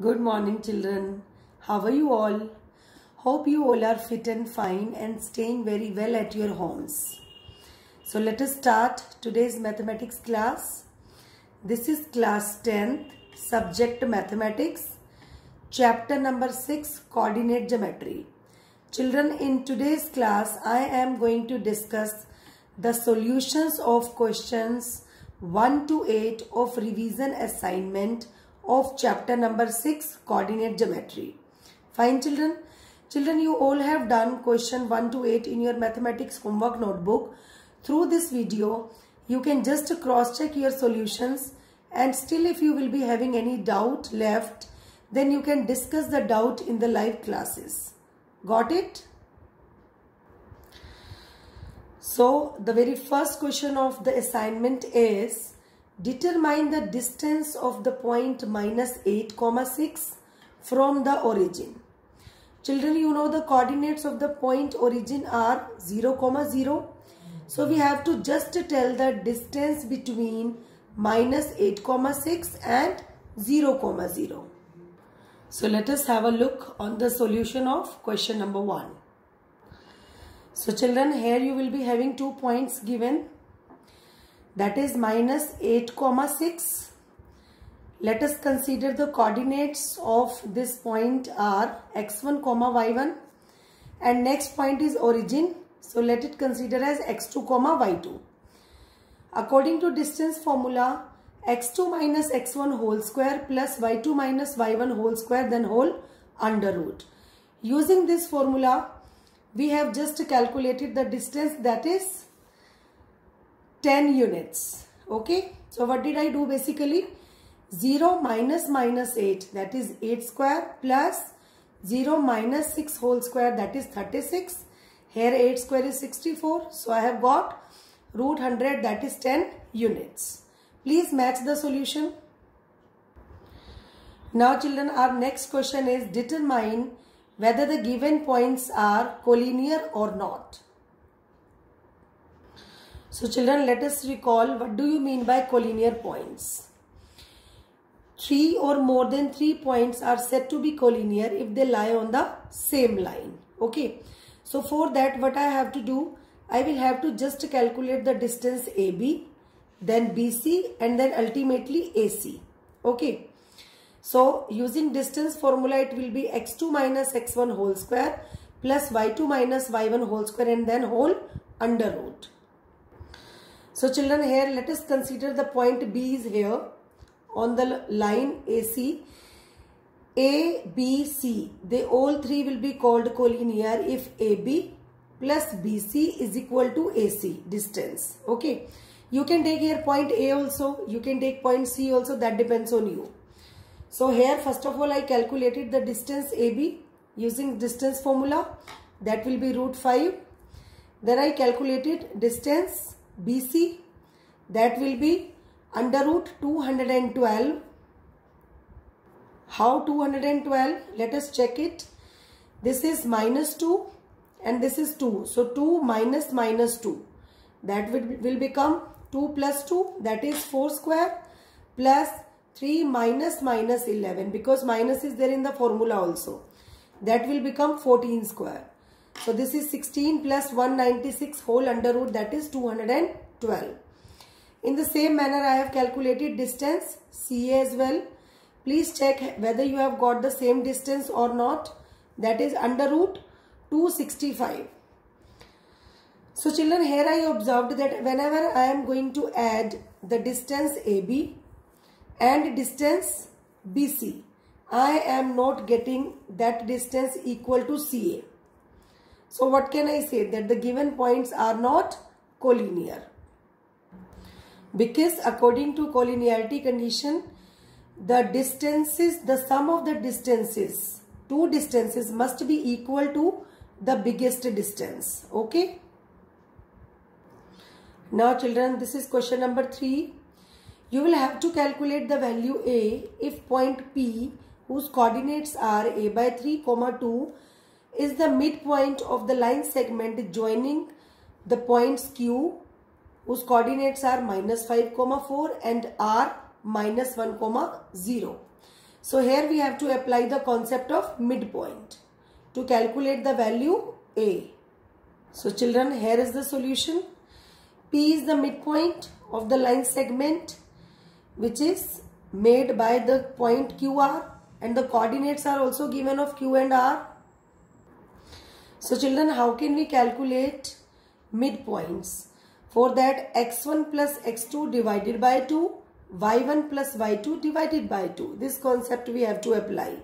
Good morning, children. How are you all? Hope you all are fit and fine and staying very well at your homes. So let us start today's mathematics class. This is class 10th, subject mathematics, chapter number 6, coordinate geometry. Children, in today's class, I am going to discuss the solutions of questions 1 to 8 of revision assignment of chapter number 6, coordinate geometry. Fine, children. Children, you all have done question 1 to 8 in your mathematics homework notebook. Through this video, you can just cross-check your solutions, and still if you will be having any doubt left, then you can discuss the doubt in the live classes. Got it? So, the very first question of the assignment is, determine the distance of the point minus 8, 6 from the origin. Children, you know the coordinates of the point origin are 0, 0. So, we have to just tell the distance between minus 8, 6 and 0, 0. So, let us have a look on the solution of question number 1. So, children, here you will be having 2 points given. That is minus 8, 6. Let us consider the coordinates of this point are x1, y1, and next point is origin. So let it consider as x2, y2. According to distance formula, x2 minus x1 whole square plus y2 minus y1 whole square, then whole under root. Using this formula, we have just calculated the distance, that is 10 units. Okay. So what did I do basically? 0 minus minus 8, that is 8 square, plus 0 minus 6 whole square, that is 36. Here 8 square is 64. So I have got root 100, that is 10 units. Please match the solution. Now children, our next question is, determine whether the given points are collinear or not. So children, let us recall, what do you mean by collinear points? 3 or more than 3 points are said to be collinear if they lie on the same line. Okay. So for that, what I have to do, I will have to just calculate the distance AB, then BC, and then ultimately AC. Okay. So using distance formula, it will be x2 minus x1 whole square plus y2 minus y1 whole square, and then whole under root. So children, here let us consider the point B is here on the line AC. A, B, C, they all three will be called collinear if AB plus BC is equal to AC distance. Okay. You can take here point A also. You can take point C also. That depends on you. So here first of all I calculated the distance AB using distance formula. That will be root 5. Then I calculated distance BC, that will be under root 212. How 212? Let us check it. This is minus 2 and this is 2. So 2 minus minus 2. That will become 2 plus 2, that is 4 square, plus 3 minus minus 11, because minus is there in the formula also. That will become 14 square. So this is 16 plus 196 whole under root, that is 212. In the same manner, I have calculated distance CA as well. Please check whether you have got the same distance or not. That is under root 265. So children, here I observed that whenever I am going to add the distance AB and distance BC, I am not getting that distance equal to CA. So what can I say? That the given points are not collinear. Because according to collinearity condition, the distances, the sum of the distances, two distances must be equal to the biggest distance. Okay. Now children, this is question number 3. You will have to calculate the value A if point P, whose coordinates are A by 3, 2, is the midpoint of the line segment joining the points Q, whose coordinates are minus 5, 4 and R minus 1, 0. So here we have to apply the concept of midpoint to calculate the value A. So children, here is the solution. P is the midpoint of the line segment which is made by the point QR, and the coordinates are also given of Q and R. So children, how can we calculate midpoints? For that, x1 plus x2 divided by 2, y1 plus y2 divided by 2. This concept we have to apply.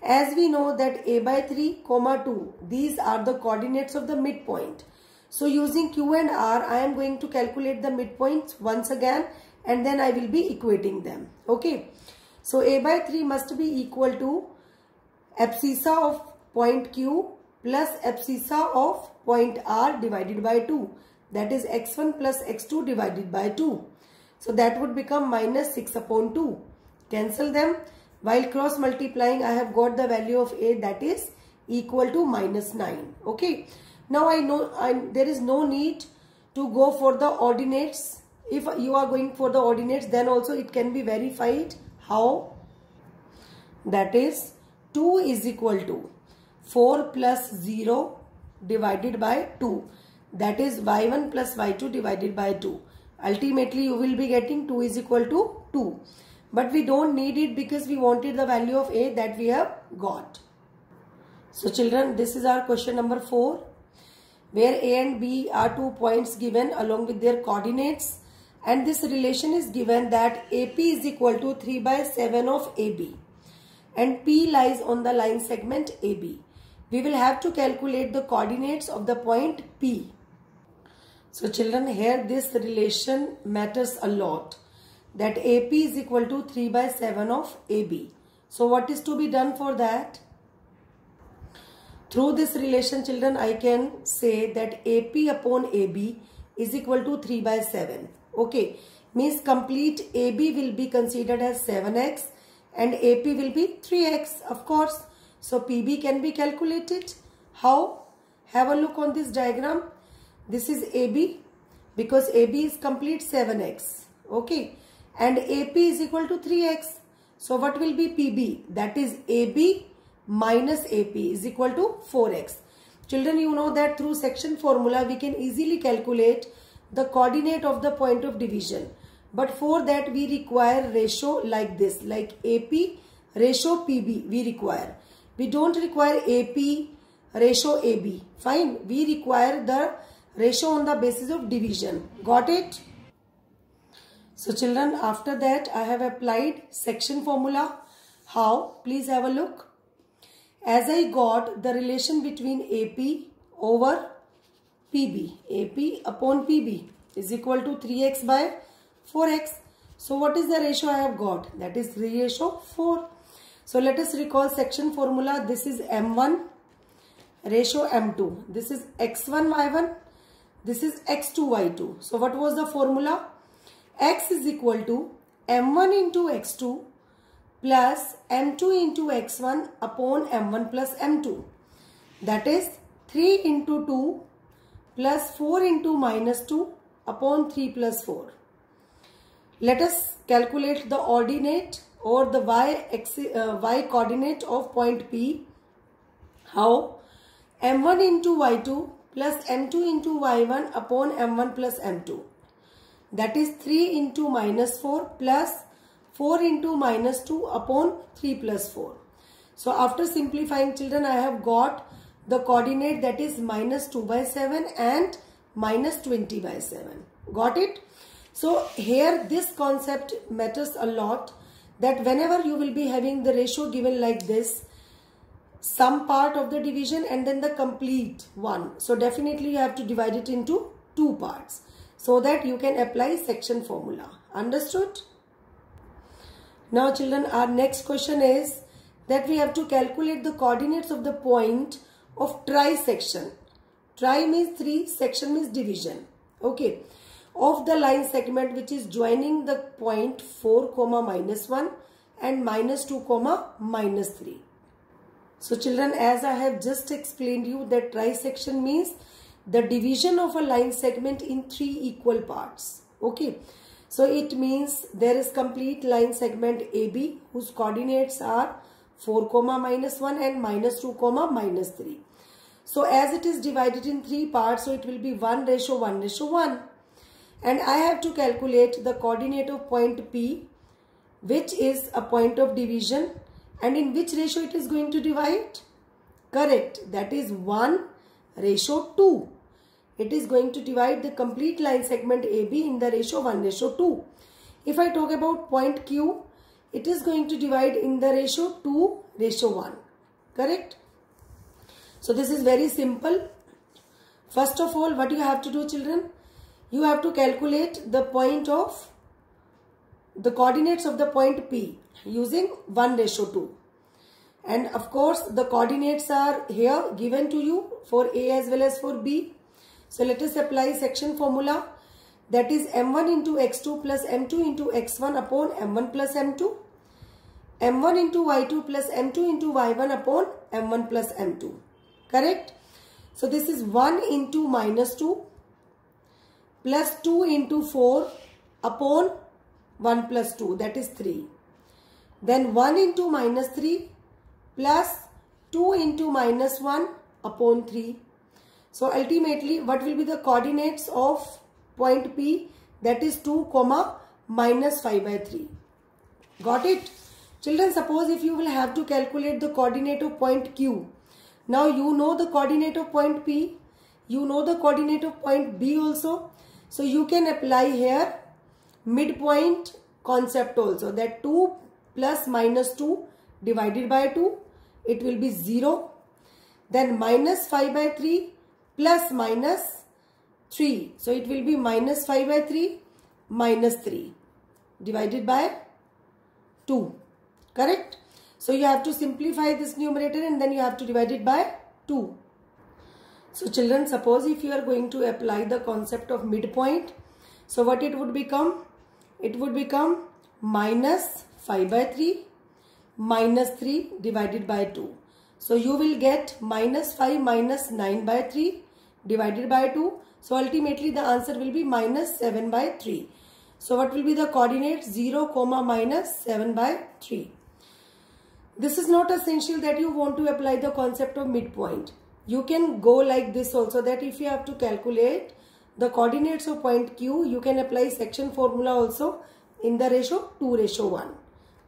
As we know that a by 3, 2, these are the coordinates of the midpoint. So using Q and R, I am going to calculate the midpoints once again, and then I will be equating them. Okay. So a by 3 must be equal to abscissa of point Q plus abscissa of point R divided by 2. That is x1 plus x2 divided by 2. So that would become minus 6 upon 2. Cancel them. While cross multiplying, I have got the value of A, that is equal to minus 9. Okay. Now I know there is no need to go for the ordinates. If you are going for the ordinates, then also it can be verified. How? That is 2 is equal to 4 plus 0 divided by 2. That is y1 plus y2 divided by 2. Ultimately, you will be getting 2 is equal to 2. But we don't need it because we wanted the value of A that we have got. So children, this is our question number 4. Where A and B are 2 points given along with their coordinates. And this relation is given that AP is equal to 3 by 7 of AB. And P lies on the line segment AB. We will have to calculate the coordinates of the point P. So children, here this relation matters a lot. That AP is equal to 3 by 7 of AB. So what is to be done for that? Through this relation, children, I can say that AP upon AB is equal to 3 by 7. Okay, means complete AB will be considered as 7x and AP will be 3x, of course. So PB can be calculated. How? Have a look on this diagram. This is AB because AB is complete 7x. Okay, and AP is equal to 3x. So what will be PB? That is AB minus AP is equal to 4x. Children, you know that through section formula we can easily calculate the coordinate of the point of division. But for that we require ratio like this, like AP ratio PB we require. We don't require AP ratio AB. Fine. We require the ratio on the basis of division. Got it? So children, after that I have applied section formula. How? Please have a look. As I got the relation between AP over PB, AP upon PB is equal to 3x by 4x. So what is the ratio I have got? That is 3:4. So let us recall section formula. This is M1 ratio M2. This is x1 y1. This is x2 y2. So what was the formula? X is equal to M1 into x2 plus M2 into x1 upon M1 plus M2. That is 3 into 2 plus 4 into minus 2 upon 3 plus 4. Let us calculate the ordinate or the y coordinate of point P. How? M1 into y2 plus M2 into y1 upon M1 plus M2. That is 3 into minus 4 plus 4 into minus 2 upon 3 plus 4. So after simplifying, children, I have got the coordinate that is minus 2 by 7 and minus 20 by 7. Got it? So here this concept matters a lot, that whenever you will be having the ratio given like this, some part of the division and then the complete one. So definitely you have to divide it into 2 parts so that you can apply section formula. Understood? Now children, our next question is that we have to calculate the coordinates of the point of trisection. Tri means 3, section means division. Okay. Of the line segment which is joining the point 4, minus 1 and minus 2, minus 3. So children, as I have just explained you that trisection means the division of a line segment in 3 equal parts. Okay. So it means there is complete line segment AB whose coordinates are 4, -1 and -2, -3. So as it is divided in 3 parts, so it will be 1:1:1. And I have to calculate the coordinate of point P, which is a point of division, and in which ratio it is going to divide? Correct, that is 1:2. It is going to divide the complete line segment AB in the ratio 1:2. If I talk about point Q, it is going to divide in the ratio 2:1. Correct? So this is very simple. First of all, what you have to do, children? You have to calculate the coordinates of the point P using 1:2. And of course, the coordinates are here given to you for A as well as for B. So let us apply section formula, that is m1 into x2 plus m2 into x1 upon m1 plus m2, m1 into y2 plus m2 into y1 upon m1 plus m2. Correct? So this is 1 into -2 plus 2 into 4 upon 1 plus 2, that is 3. Then 1 into -3 plus 2 into -1 upon 3. So ultimately, what will be the coordinates of point P? That is 2, -5/3. Got it? Children, suppose if you will have to calculate the coordinate of point Q. Now you know the coordinate of point P. You know the coordinate of point B also. So you can apply here midpoint concept also. That 2 plus -2 divided by 2. It will be 0. Then -5/3 plus -3. So it will be -5/3 -3 divided by 2. Correct? So you have to simplify this numerator and then you have to divide it by 2. So children, suppose if you are going to apply the concept of midpoint, so what it would become? It would become -5/3 -3 divided by 2. So you will get -5 -9/3 divided by 2. So ultimately the answer will be -7/3. So what will be the coordinates? 0, -7/3. This is not essential that you want to apply the concept of midpoint. You can go like this also, that if you have to calculate the coordinates of point Q, you can apply section formula also in the ratio 2:1.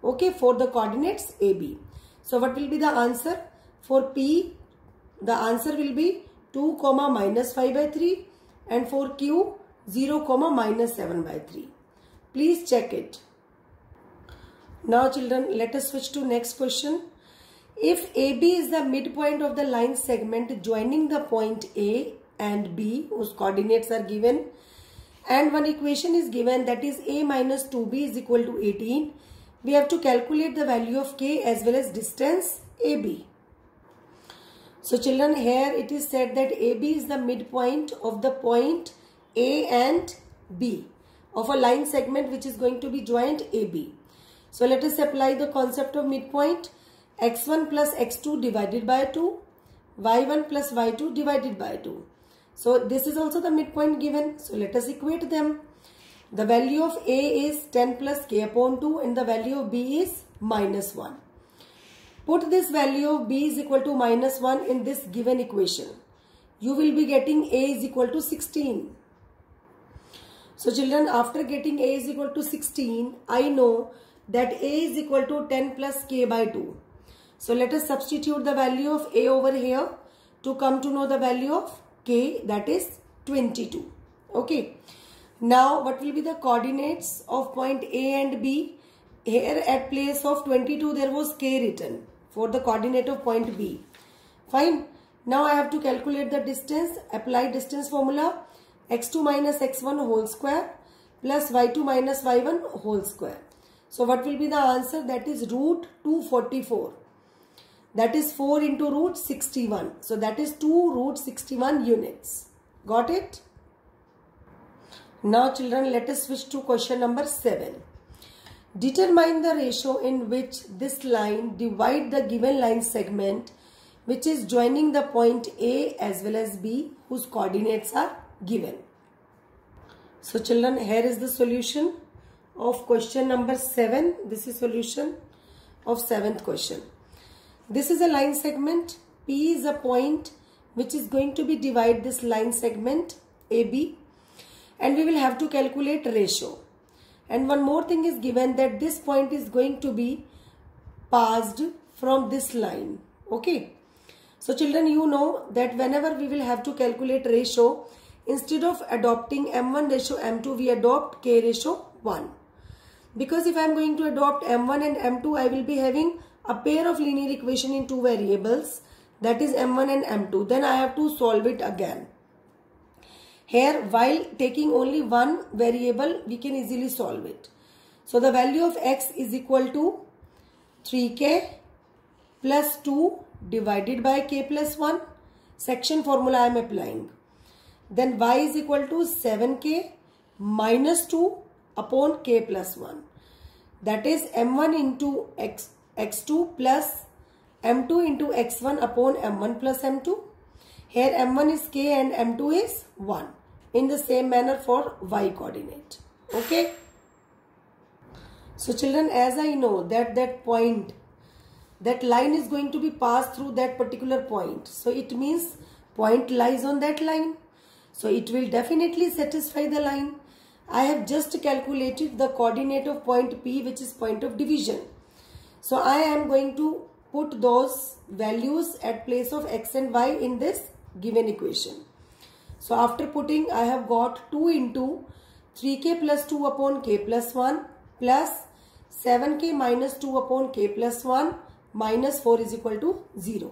Okay, for the coordinates AB. So what will be the answer? For P, the answer will be 2, -5/3, and for Q, 0, -7/3. Please check it. Now children, let us switch to next question. If AB is the midpoint of the line segment joining the point A and B, whose coordinates are given, and one equation is given, that is A minus 2B is equal to 18, we have to calculate the value of K as well as distance AB. So children, here it is said that AB is the midpoint of the point A and B of a line segment which is going to be joined AB. So let us apply the concept of midpoint. X1 plus X2 divided by 2, Y1 plus Y2 divided by 2. So this is also the midpoint given. So let us equate them. The value of A is 10 plus K upon 2 and the value of B is -1. Put this value of B is equal to -1 in this given equation. You will be getting A is equal to 16. So children, after getting A is equal to 16, I know that A is equal to 10 plus K by 2. So let us substitute the value of A over here to come to know the value of K, that is 22. Okay. Now what will be the coordinates of point A and B? Here at place of 22 there was K written for the coordinate of point B. Fine. Now I have to calculate the distance. Apply distance formula. X2 minus X1 whole square plus Y2 minus Y1 whole square. So what will be the answer? That is root 244. That is 4 into root 61. So that is 2 root 61 units. Got it? Now children, let us switch to question number 7. Determine the ratio in which this line divide the given line segment which is joining the point A as well as B whose coordinates are given. So children, here is the solution. of question number 7. This is solution of 7th question. This is a line segment. P is a point which is going to be divide this line segment AB, and we will have to calculate ratio. And one more thing is given, that this point is going to be passed from this line. Okay. So children, you know that whenever we will have to calculate ratio, instead of adopting M1 ratio M2, we adopt K ratio 1. Because if I am going to adopt M1 and M2, I will be having a pair of linear equation in two variables, that is M1 and M2. Then I have to solve it again. Here, while taking only one variable, we can easily solve it. So the value of x is equal to 3k plus 2 divided by k plus 1. Section formula I am applying. Then y is equal to 7k minus 2 upon k plus 1. That is m1 into x2 plus m2 into x1 upon m1 plus m2. Here m1 is k and m2 is 1. In the same manner for y coordinate. Okay. So children, as I know that that line is going to be passed through that particular point. So it means point lies on that line. So it will definitely satisfy the line. I have just calculated the coordinate of point P, which is point of division. So I am going to put those values at place of x and y in this given equation. So after putting, I have got 2 into 3k plus 2 upon k plus 1 plus 7k minus 2 upon k plus 1 minus 4 is equal to 0.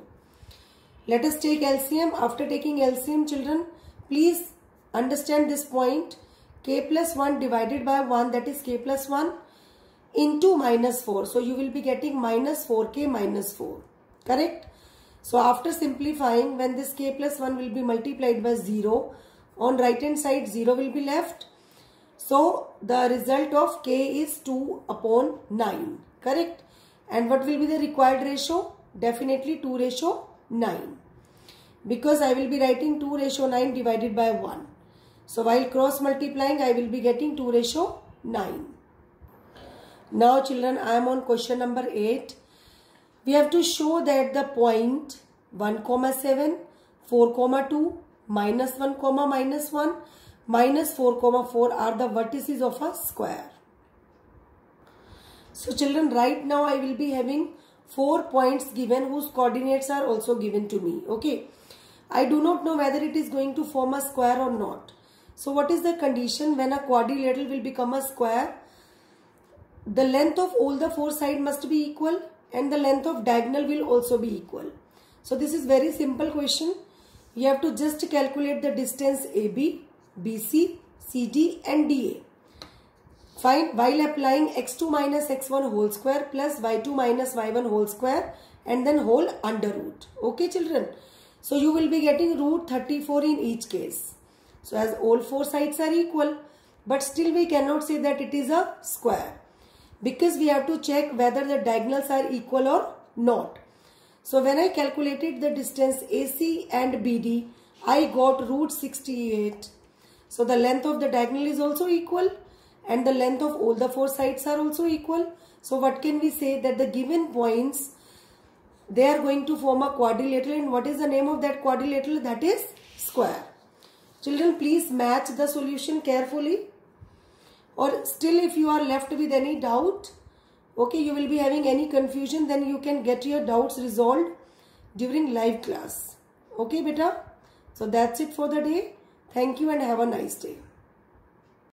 Let us take LCM. After taking LCM, children, please understand this point. K plus 1 divided by 1, that is k plus 1 into minus 4. So you will be getting minus 4k minus 4. Correct? So after simplifying, when this k plus 1 will be multiplied by 0, on right hand side 0 will be left. So the result of k is 2 upon 9. Correct? And what will be the required ratio? Definitely 2 ratio 9. Because I will be writing 2 ratio 9 divided by 1. So while cross multiplying, I will be getting 2 ratio 9. Now children, I am on question number 8. We have to show that the point 1, 7, 4, 2, minus 1, minus 1, minus 4, 4 are the vertices of a square. So children, right now I will be having 4 points given whose coordinates are also given to me. Okay. I do not know whether it is going to form a square or not. So what is the condition when a quadrilateral will become a square? The length of all the 4 sides must be equal and the length of diagonal will also be equal. So this is very simple question. You have to just calculate the distance AB, BC, CD and DA. Find while applying x2 minus x1 whole square plus y2 minus y1 whole square and then whole under root. Okay children. So you will be getting root 34 in each case. So as all 4 sides are equal, but still we cannot say that it is a square. Because we have to check whether the diagonals are equal or not. So when I calculated the distance AC and BD, I got root 68. So the length of the diagonal is also equal and the length of all the 4 sides are also equal. So what can we say? That the given points, they are going to form a quadrilateral, and what is the name of that quadrilateral? That is square. Children, please match the solution carefully. Or still if you are left with any doubt, okay, you will be having any confusion, then you can get your doubts resolved during live class. Okay beta? So that's it for the day. Thank you and have a nice day.